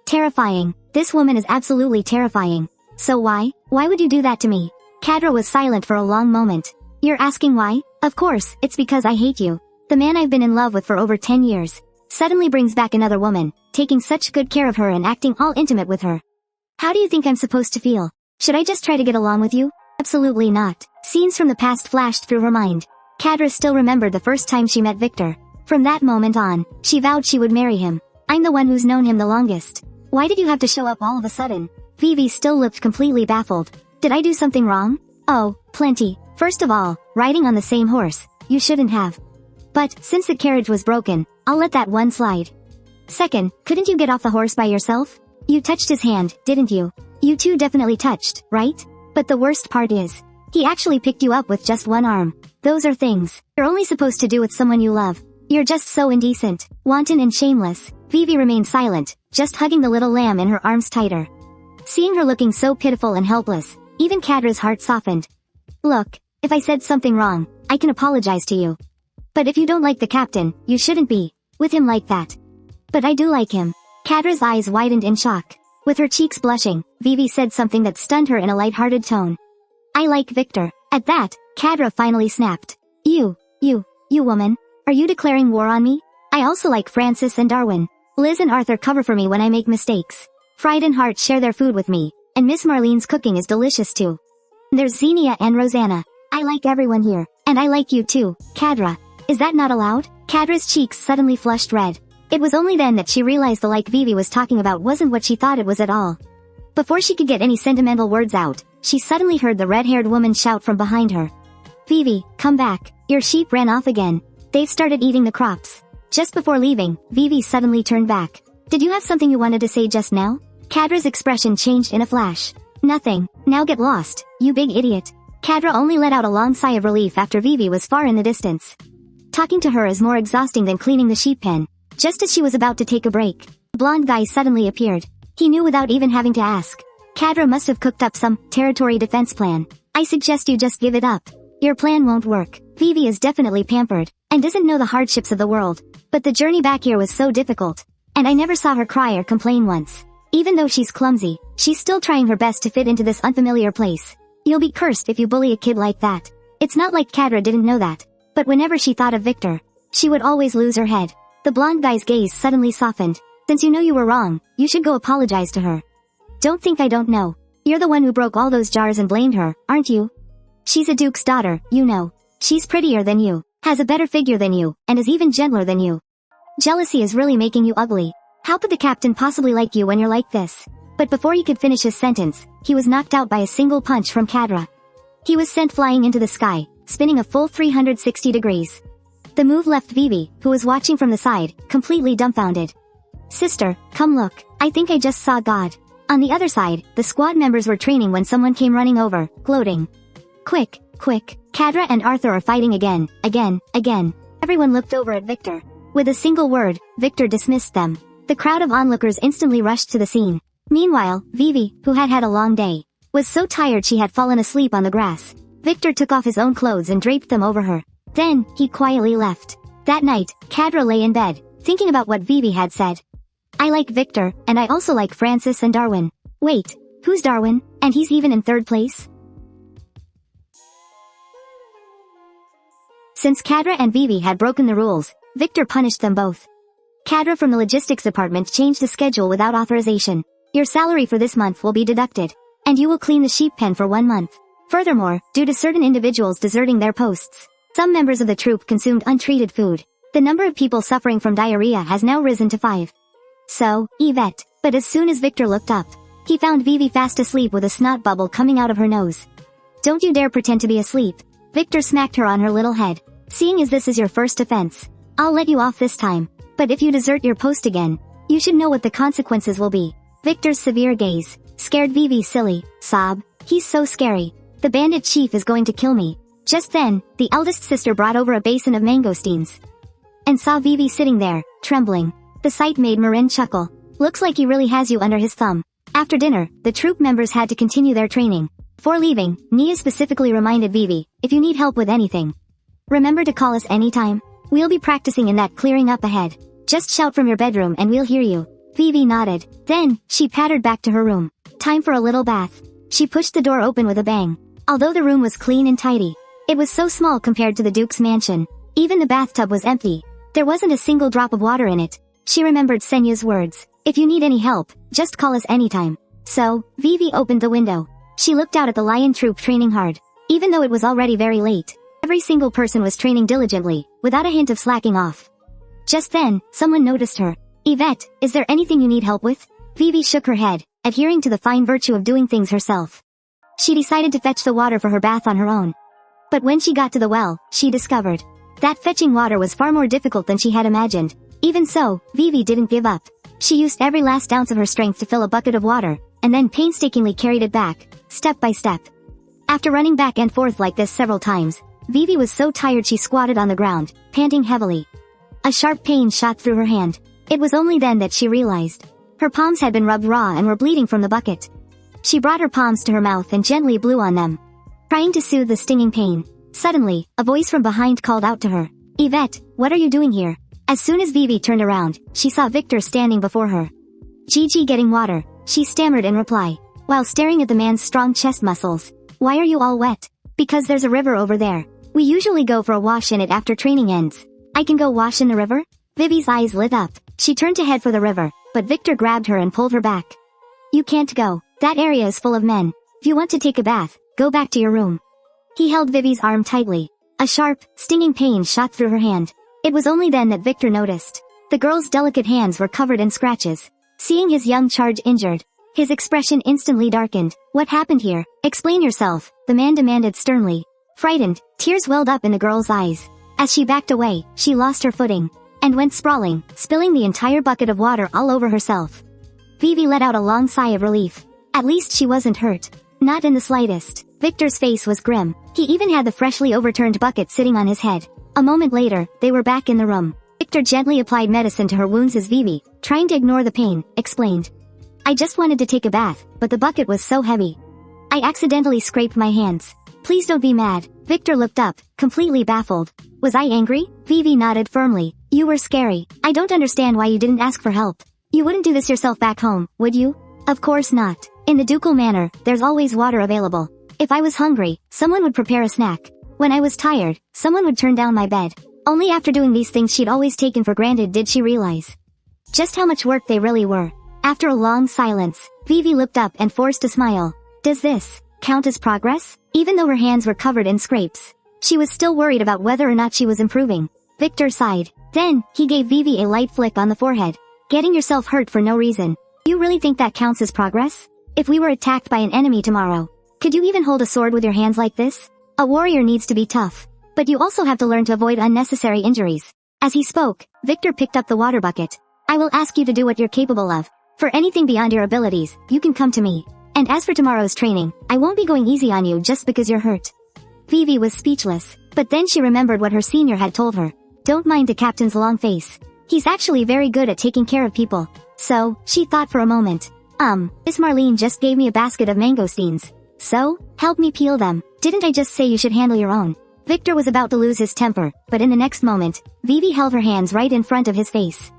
Terrifying. This woman is absolutely terrifying. So why? Why would you do that to me? Kadra was silent for a long moment. You're asking why? Of course, it's because I hate you. The man I've been in love with for over 10 years suddenly brings back another woman, taking such good care of her and acting all intimate with her. How do you think I'm supposed to feel? Should I just try to get along with you? Absolutely not. Scenes from the past flashed through her mind. Kadra still remembered the first time she met Victor. From that moment on, she vowed she would marry him. I'm the one who's known him the longest. Why did you have to show up all of a sudden? Vivi still looked completely baffled. Did I do something wrong? Oh, plenty. First of all, riding on the same horse. You shouldn't have. But, since the carriage was broken, I'll let that one slide. Second, couldn't you get off the horse by yourself? You touched his hand, didn't you? You two definitely touched, right? But the worst part is, he actually picked you up with just one arm. Those are things you're only supposed to do with someone you love. You're just so indecent, wanton and shameless. Vivi remained silent, just hugging the little lamb in her arms tighter. Seeing her looking so pitiful and helpless, even Kadra's heart softened. Look, if I said something wrong, I can apologize to you. But if you don't like the captain, you shouldn't be with him like that. But I do like him. Kadra's eyes widened in shock. With her cheeks blushing, Vivi said something that stunned her in a light-hearted tone. I like Victor. At that, Kadra finally snapped. You woman. Are you declaring war on me? I also like Francis and Darwin. Liz and Arthur cover for me when I make mistakes. Fried and Hart share their food with me, and Miss Marlene's cooking is delicious too. There's Xenia and Rosanna. I like everyone here, and I like you too, Kadra. Is that not allowed? Kadra's cheeks suddenly flushed red. It was only then that she realized the like Vivi was talking about wasn't what she thought it was at all. Before she could get any sentimental words out, she suddenly heard the red-haired woman shout from behind her. Vivi, come back. Your sheep ran off again. They've started eating the crops. Just before leaving, Vivi suddenly turned back. Did you have something you wanted to say just now? Kadra's expression changed in a flash. Nothing. Now get lost, you big idiot. Kadra only let out a long sigh of relief after Vivi was far in the distance. Talking to her is more exhausting than cleaning the sheep pen. Just as she was about to take a break, the blonde guy suddenly appeared. He knew without even having to ask. Kadra must have cooked up some territory defense plan. I suggest you just give it up. Your plan won't work. Vivi is definitely pampered, and doesn't know the hardships of the world. But the journey back here was so difficult. And I never saw her cry or complain once. Even though she's clumsy, she's still trying her best to fit into this unfamiliar place. You'll be cursed if you bully a kid like that. It's not like Kadra didn't know that. But whenever she thought of Victor, she would always lose her head. The blonde guy's gaze suddenly softened. Since you know you were wrong, you should go apologize to her. Don't think I don't know. You're the one who broke all those jars and blamed her, aren't you? She's a duke's daughter, you know. She's prettier than you, has a better figure than you, and is even gentler than you. Jealousy is really making you ugly. How could the captain possibly like you when you're like this? But before he could finish his sentence, he was knocked out by a single punch from Kadra. He was sent flying into the sky, spinning a full 360 degrees. The move left Vivi, who was watching from the side, completely dumbfounded. Sister, come look, I think I just saw God. On the other side, the squad members were training when someone came running over, gloating. Quick, Kadra and Arthur are fighting again. Everyone looked over at Victor. With a single word, Victor dismissed them. The crowd of onlookers instantly rushed to the scene. Meanwhile, Vivi, who had had a long day, was so tired she had fallen asleep on the grass. Victor took off his own clothes and draped them over her. Then, he quietly left. That night, Kadra lay in bed, thinking about what Vivi had said. I like Victor, and I also like Francis and Darwin. Wait, who's Darwin? And he's even in third place? Since Kadra and Vivi had broken the rules, Victor punished them both. Kadra from the logistics department changed the schedule without authorization. Your salary for this month will be deducted, and you will clean the sheep pen for 1 month. Furthermore, due to certain individuals deserting their posts, some members of the troop consumed untreated food. The number of people suffering from diarrhea has now risen to 5. So, Yvette. But as soon as Victor looked up, he found Vivi fast asleep with a snot bubble coming out of her nose. Don't you dare pretend to be asleep. Victor smacked her on her little head. Seeing as this is your first offense, I'll let you off this time. But if you desert your post again, you should know what the consequences will be. Victor's severe gaze scared Vivi silly. Sob. He's so scary. The bandit chief is going to kill me. Just then, the eldest sister brought over a basin of mangosteens and saw Vivi sitting there, trembling. The sight made Marin chuckle. Looks like he really has you under his thumb. After dinner, the troop members had to continue their training. Before leaving, Nia specifically reminded Vivi, if you need help with anything, remember to call us anytime. We'll be practicing in that clearing up ahead. Just shout from your bedroom and we'll hear you. Vivi nodded. Then, she pattered back to her room. Time for a little bath. She pushed the door open with a bang. Although the room was clean and tidy, it was so small compared to the Duke's mansion. Even the bathtub was empty. There wasn't a single drop of water in it. She remembered Senya's words. If you need any help, just call us anytime. So, Vivi opened the window. She looked out at the lion troop training hard. Even though it was already very late, every single person was training diligently, without a hint of slacking off. Just then, someone noticed her. Yvette, is there anything you need help with? Vivi shook her head, adhering to the fine virtue of doing things herself. She decided to fetch the water for her bath on her own. But when she got to the well, she discovered that fetching water was far more difficult than she had imagined. Even so, Vivi didn't give up. She used every last ounce of her strength to fill a bucket of water, and then painstakingly carried it back, step by step. After running back and forth like this several times, Vivi was so tired she squatted on the ground, panting heavily. A sharp pain shot through her hand. It was only then that she realized her palms had been rubbed raw and were bleeding from the bucket. She brought her palms to her mouth and gently blew on them, trying to soothe the stinging pain. Suddenly, a voice from behind called out to her. Yvette, what are you doing here? As soon as Vivi turned around, she saw Victor standing before her. Gigi getting water, she stammered in reply, while staring at the man's strong chest muscles. Why are you all wet? Because there's a river over there. We usually go for a wash in it after training ends. I can go wash in the river? Vivi's eyes lit up. She turned to head for the river, but Victor grabbed her and pulled her back. You can't go. That area is full of men. If you want to take a bath, go back to your room. He held Vivi's arm tightly. A sharp, stinging pain shot through her hand. It was only then that Victor noticed. The girl's delicate hands were covered in scratches. Seeing his young charge injured, his expression instantly darkened. What happened here? Explain yourself, the man demanded sternly. Frightened, tears welled up in the girl's eyes. As she backed away, she lost her footing and went sprawling, spilling the entire bucket of water all over herself. Vivi let out a long sigh of relief. At least she wasn't hurt. Not in the slightest. Victor's face was grim. He even had the freshly overturned bucket sitting on his head. A moment later, they were back in the room. Victor gently applied medicine to her wounds as Vivi, trying to ignore the pain, explained. I just wanted to take a bath, but the bucket was so heavy. I accidentally scraped my hands. Please don't be mad. Victor looked up, completely baffled. Was I angry? Vivi nodded firmly. You were scary. I don't understand why you didn't ask for help. You wouldn't do this yourself back home, would you? Of course not. In the ducal manor, there's always water available. If I was hungry, someone would prepare a snack. When I was tired, someone would turn down my bed. Only after doing these things she'd always taken for granted did she realize just how much work they really were. After a long silence, Vivi looked up and forced a smile. Does this count as progress? Even though her hands were covered in scrapes, she was still worried about whether or not she was improving. Victor sighed. Then, he gave Vivi a light flick on the forehead. Getting yourself hurt for no reason. You really think that counts as progress? If we were attacked by an enemy tomorrow, could you even hold a sword with your hands like this? A warrior needs to be tough. But you also have to learn to avoid unnecessary injuries. As he spoke, Victor picked up the water bucket. I will ask you to do what you're capable of. For anything beyond your abilities, you can come to me. And as for tomorrow's training, I won't be going easy on you just because you're hurt. Vivi was speechless, but then she remembered what her senior had told her. Don't mind the captain's long face. He's actually very good at taking care of people. So, she thought for a moment. Miss Marlene just gave me a basket of mangosteens. So, help me peel them. Didn't I just say you should handle your own? Victor was about to lose his temper, but in the next moment, Vivi held her hands right in front of his face.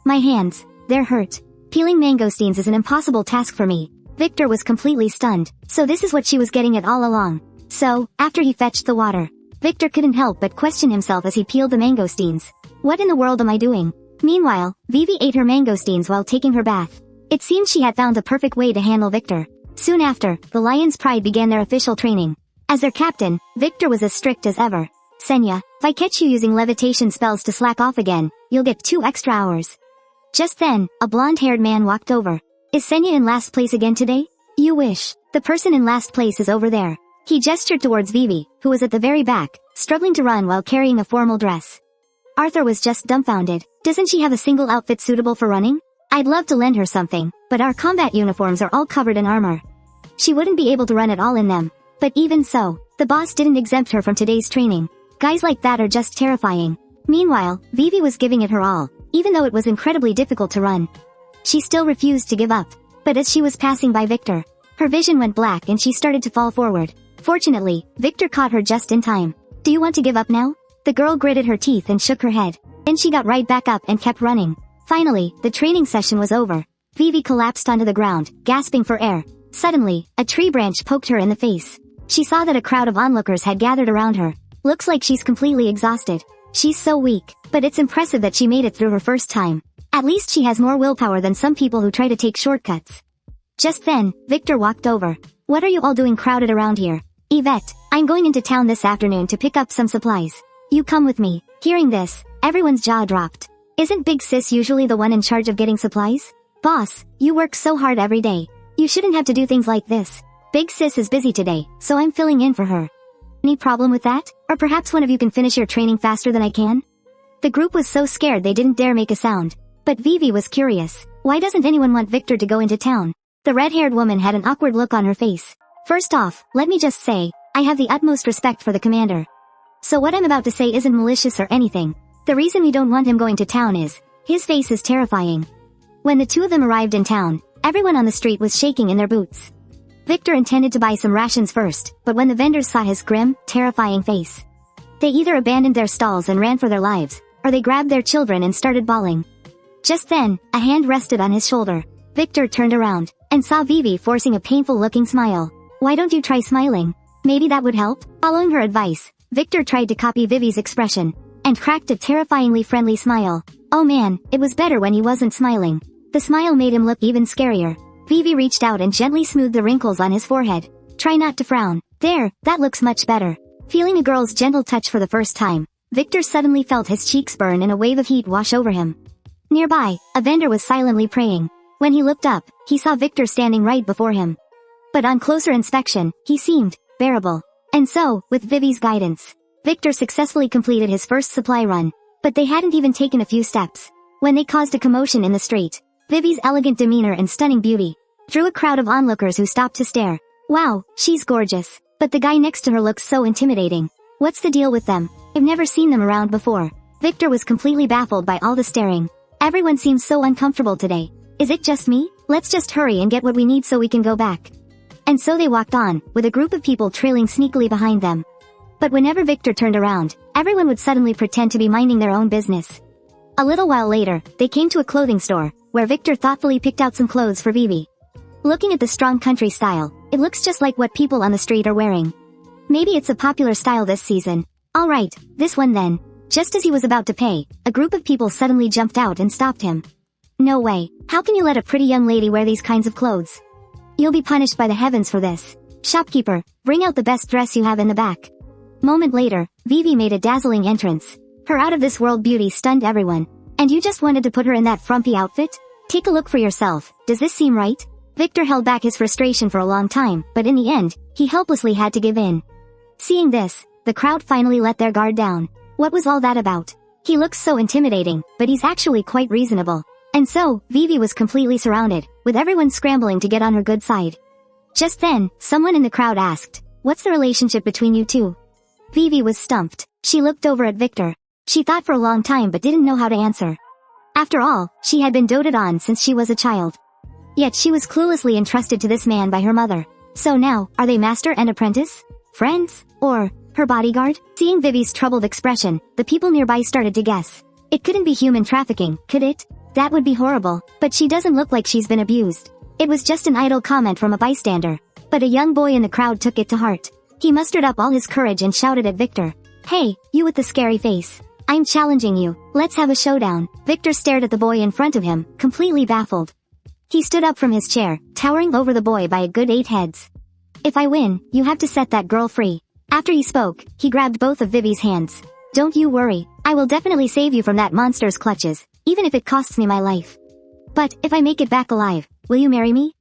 My hands, they're hurt. Peeling mangosteens is an impossible task for me. Victor was completely stunned, so this is what she was getting at all along. So, after he fetched the water, Victor couldn't help but question himself as he peeled the mangosteens. What in the world am I doing? Meanwhile, Vivi ate her mangosteens while taking her bath. It seemed she had found the perfect way to handle Victor. Soon after, the Lion's Pride began their official training. As their captain, Victor was as strict as ever. Xianxia, if I catch you using levitation spells to slack off again, you'll get 2 extra hours. Just then, a blonde-haired man walked over. Is Xianxia in last place again today? You wish. The person in last place is over there. He gestured towards Vivi, who was at the very back, struggling to run while carrying a formal dress. Arthur was just dumbfounded. Doesn't she have a single outfit suitable for running? I'd love to lend her something, but our combat uniforms are all covered in armor. She wouldn't be able to run at all in them. But even so, the boss didn't exempt her from today's training. Guys like that are just terrifying. Meanwhile, Vivi was giving it her all, even though it was incredibly difficult to run. She still refused to give up. But as she was passing by Victor, her vision went black and she started to fall forward. Fortunately, Victor caught her just in time. Do you want to give up now? The girl gritted her teeth and shook her head. Then she got right back up and kept running. Finally, the training session was over. Vivi collapsed onto the ground, gasping for air. Suddenly, a tree branch poked her in the face. She saw that a crowd of onlookers had gathered around her. Looks like she's completely exhausted. She's so weak, but it's impressive that she made it through her first time. At least she has more willpower than some people who try to take shortcuts. Just then, Victor walked over. What are you all doing crowded around here? Yvette, I'm going into town this afternoon to pick up some supplies. You come with me. Hearing this, everyone's jaw dropped. Isn't Big Sis usually the one in charge of getting supplies? Boss, you work so hard every day. You shouldn't have to do things like this. Big Sis is busy today, so I'm filling in for her. Any problem with that? Or perhaps one of you can finish your training faster than I can? The group was so scared they didn't dare make a sound. But Vivi was curious. Why doesn't anyone want Victor to go into town? The red-haired woman had an awkward look on her face. First off, let me just say, I have the utmost respect for the commander. So what I'm about to say isn't malicious or anything. The reason we don't want him going to town is, his face is terrifying. When the two of them arrived in town, everyone on the street was shaking in their boots. Victor intended to buy some rations first, but when the vendors saw his grim, terrifying face, They either abandoned their stalls and ran for their lives, or they grabbed their children and started bawling. Just then, a hand rested on his shoulder. Victor turned around, and saw Vivi forcing a painful-looking smile. Why don't you try smiling? Maybe that would help? Following her advice, Victor tried to copy Vivi's expression, and cracked a terrifyingly friendly smile. Oh man, it was better when he wasn't smiling. The smile made him look even scarier. Vivi reached out and gently smoothed the wrinkles on his forehead. Try not to frown. There, that looks much better. Feeling a girl's gentle touch for the first time, Victor suddenly felt his cheeks burn and a wave of heat wash over him. Nearby, a vendor was silently praying. When he looked up, he saw Victor standing right before him. But on closer inspection, he seemed bearable. And so, with Vivi's guidance, Victor successfully completed his first supply run. But they hadn't even taken a few steps when they caused a commotion in the street. Vivi's elegant demeanor and stunning beauty drew a crowd of onlookers who stopped to stare. Wow, she's gorgeous. But the guy next to her looks so intimidating. What's the deal with them? I've never seen them around before. Victor was completely baffled by all the staring. Everyone seems so uncomfortable today. Is it just me? Let's just hurry and get what we need so we can go back. And so they walked on, with a group of people trailing sneakily behind them. But whenever Victor turned around, everyone would suddenly pretend to be minding their own business. A little while later, they came to a clothing store, where Victor thoughtfully picked out some clothes for Vivi. Looking at the strong country style, it looks just like what people on the street are wearing. Maybe it's a popular style this season. Alright, this one then. Just as he was about to pay, a group of people suddenly jumped out and stopped him. No way, how can you let a pretty young lady wear these kinds of clothes? You'll be punished by the heavens for this. Shopkeeper, bring out the best dress you have in the back. Moment later, Vivi made a dazzling entrance. Her out-of-this-world beauty stunned everyone. And you just wanted to put her in that frumpy outfit? Take a look for yourself, does this seem right? Victor held back his frustration for a long time, but in the end, he helplessly had to give in. Seeing this, the crowd finally let their guard down. What was all that about? He looks so intimidating, but he's actually quite reasonable. And so, Vivi was completely surrounded, with everyone scrambling to get on her good side. Just then, someone in the crowd asked, "What's the relationship between you two?" Vivi was stumped. She looked over at Victor. She thought for a long time but didn't know how to answer. After all, she had been doted on since she was a child. Yet she was cluelessly entrusted to this man by her mother. So now, are they master and apprentice? Friends? Or her bodyguard? Seeing Vivi's troubled expression, the people nearby started to guess. It couldn't be human trafficking, could it? That would be horrible, but she doesn't look like she's been abused. It was just an idle comment from a bystander. But a young boy in the crowd took it to heart. He mustered up all his courage and shouted at Victor. "Hey, you with the scary face. I'm challenging you. Let's have a showdown." Victor stared at the boy in front of him, completely baffled. He stood up from his chair, towering over the boy by a good 8 heads. "If I win, you have to set that girl free." After he spoke, he grabbed both of Vivi's hands. "Don't you worry. I will definitely save you from that monster's clutches, even if it costs me my life. But, if I make it back alive, will you marry me?"